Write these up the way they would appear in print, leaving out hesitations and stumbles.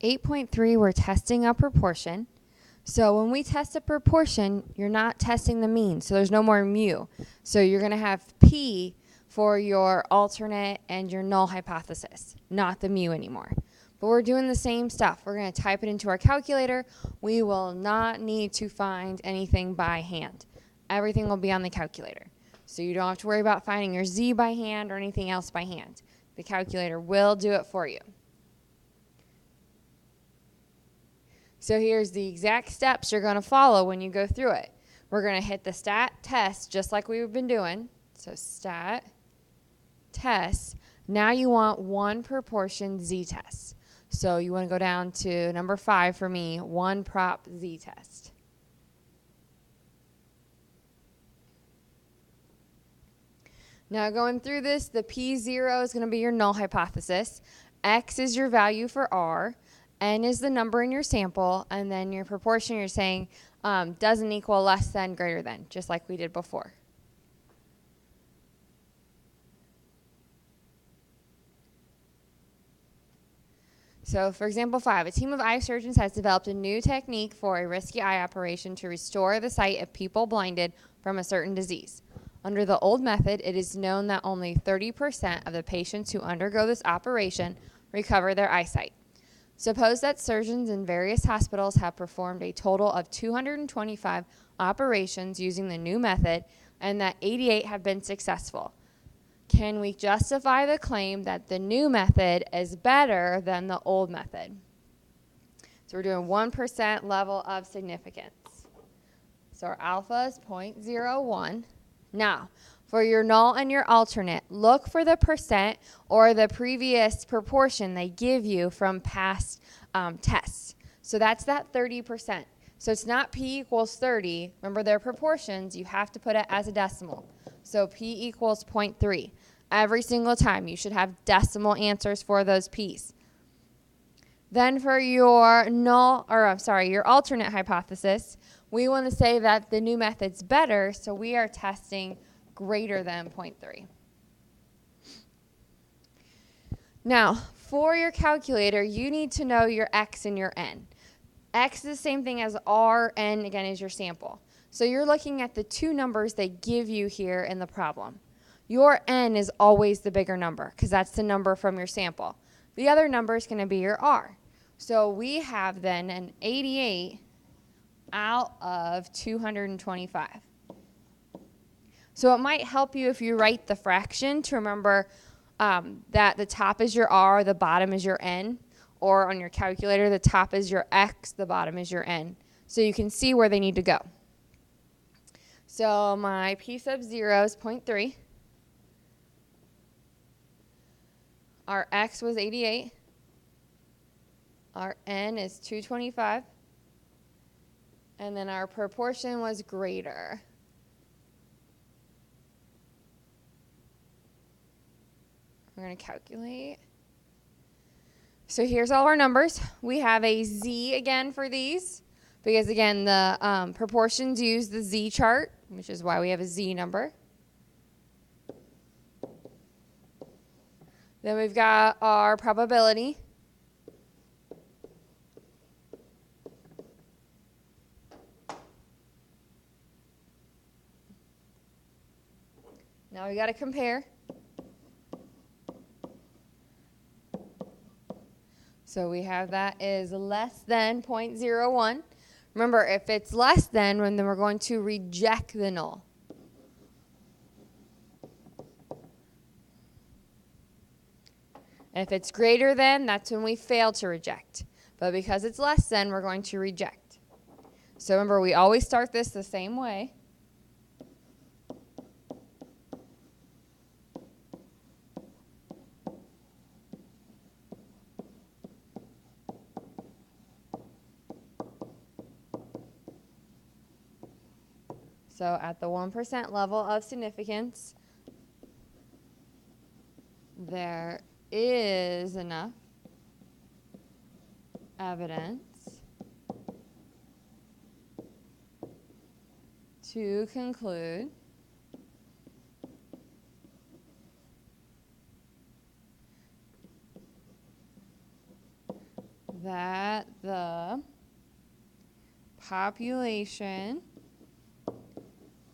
8.3, we're testing a proportion. So when we test a proportion, you're not testing the mean, so there's no more mu. So you're going to have P for your alternate and your null hypothesis, not the mu anymore. But we're doing the same stuff. We're going to type it into our calculator. We will not need to find anything by hand. Everything will be on the calculator. So you don't have to worry about finding your z by hand or anything else by hand. The calculator will do it for you. So here's the exact steps you're going to follow when you go through it. We're going to hit the stat test just like we've been doing. So stat test. Now you want one proportion z-test. So you want to go down to number 5 for me, one prop z-test. Now going through this, the P0 is going to be your null hypothesis. X is your value for R. N is the number in your sample. And then your proportion you're saying doesn't equal less than, greater than, just like we did before. So for example 5, a team of eye surgeons has developed a new technique for a risky eye operation to restore the sight of people blinded from a certain disease. Under the old method, it is known that only 30% of the patients who undergo this operation recover their eyesight. Suppose that surgeons in various hospitals have performed a total of 225 operations using the new method and that 88 have been successful. Can we justify the claim that the new method is better than the old method? So we're doing 1% level of significance. So our alpha is 0.01. Now, for your null and your alternate, look for the percent or the previous proportion they give you from past tests. So that's that 30%. So it's not P equals 30. Remember, their proportions, you have to put it as a decimal. So P equals 0.3. Every single time, you should have decimal answers for those P's. Then for your your alternate hypothesis, we want to say that the new method's better, so we are testing greater than 0.3. Now, for your calculator, you need to know your X and your N. X is the same thing as R, N, again, is your sample. So you're looking at the two numbers they give you here in the problem. Your N is always the bigger number because that's the number from your sample. The other number is going to be your R. So we have then an 88 out of 225. So it might help you if you write the fraction to remember that the top is your R, the bottom is your N. Or on your calculator, the top is your X, the bottom is your N. So you can see where they need to go. So my P sub 0 is 0.3. Our X was 88. Our N is 225. And then our proportion was greater. We're going to calculate. So here's all our numbers. We have a Z again for these because, again, the proportions use the Z chart, which is why we have a Z number. Then we've got our probability. Now we got to compare. So we have that is less than 0.01. Remember, if it's less than, then we're going to reject the null. If it's greater than, that's when we fail to reject. But because it's less than, we're going to reject. So remember, we always start this the same way. So at the 1% level of significance, there is enough evidence to conclude that the population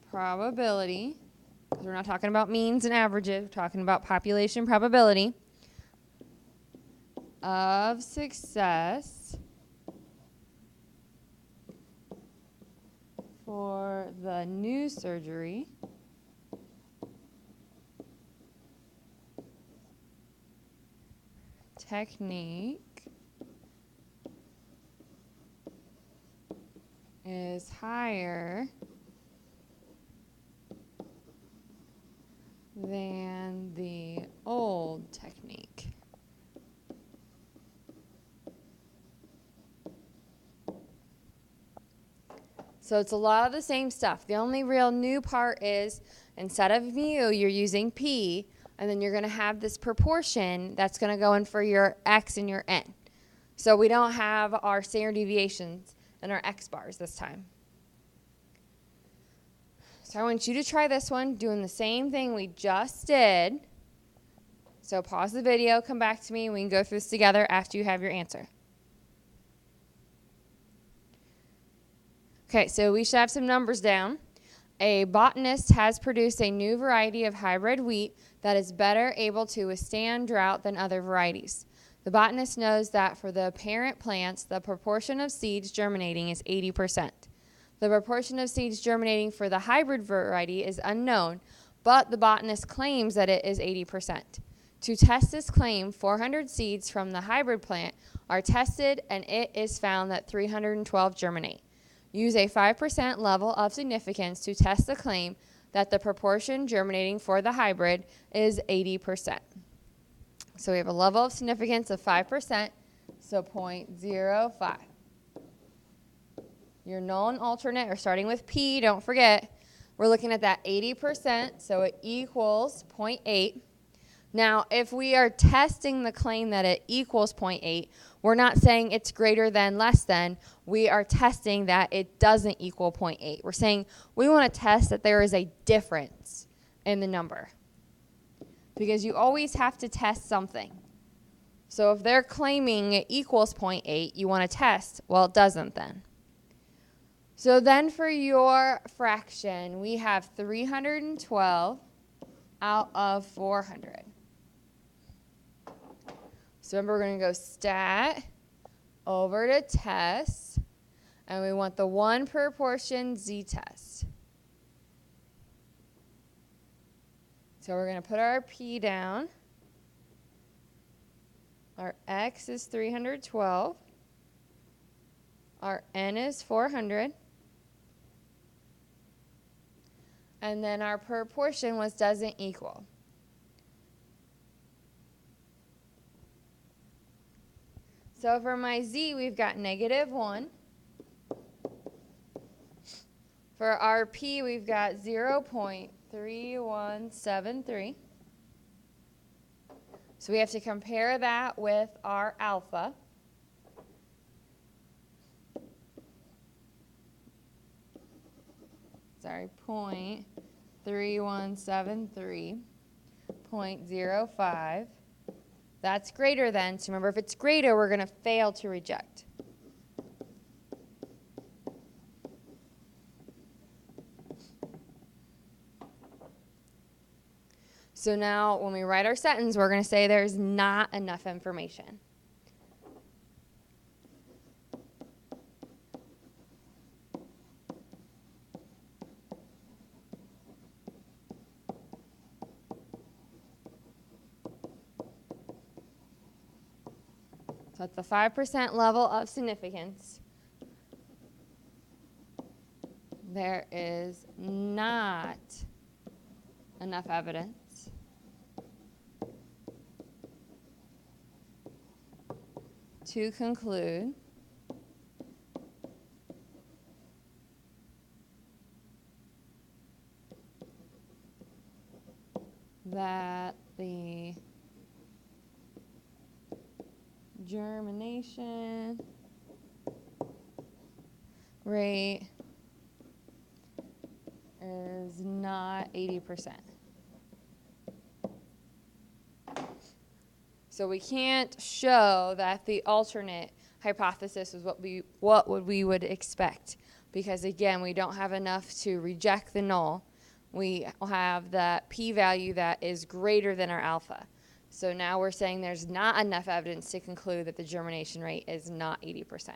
probability, because we're not talking about means and averages, we're talking about population probability of success for the new surgery technique is higher than the old technique. So it's a lot of the same stuff. The only real new part is instead of mu, you're using p, and then you're going to have this proportion that's going to go in for your x and your n. So we don't have our standard deviations and our x bars this time. So I want you to try this one, doing the same thing we just did. So pause the video, come back to me, and we can go through this together after you have your answer. Okay, so we should have some numbers down. A botanist has produced a new variety of hybrid wheat that is better able to withstand drought than other varieties. The botanist knows that for the parent plants, the proportion of seeds germinating is 80%. The proportion of seeds germinating for the hybrid variety is unknown, but the botanist claims that it is 80%. To test this claim, 400 seeds from the hybrid plant are tested, and it is found that 312 germinate. Use a 5% level of significance to test the claim that the proportion germinating for the hybrid is 80%. So we have a level of significance of 5%, so 0.05. Your known alternate, or starting with p, don't forget, we're looking at that 80%, so it equals 0.8. Now, if we are testing the claim that it equals 0.8, we're not saying it's greater than, less than. We are testing that it doesn't equal 0.8. We're saying we want to test that there is a difference in the number, because you always have to test something. So if they're claiming it equals 0.8, you want to test, well, it doesn't then. So then for your fraction, we have 312 out of 400. So remember, we're going to go stat over to test, and we want the one proportion z-test. So we're going to put our p down. Our x is 312. Our n is 400. And then our proportion was doesn't equal. So for my z, we've got -1. For our p, we've got 0.3173. So we have to compare that with our alpha. Sorry, 0.3173, 0.05. That's greater than. So remember, if it's greater, we're going to fail to reject. So now when we write our sentence, we're going to say there's not enough information. So at the 5% level of significance, there is not enough evidence to conclude that the germination rate is not 80%. So we can't show that the alternate hypothesis is what we would expect, because again, we don't have enough to reject the null. We have that p-value that is greater than our alpha. So now we're saying there's not enough evidence to conclude that the germination rate is not 80%.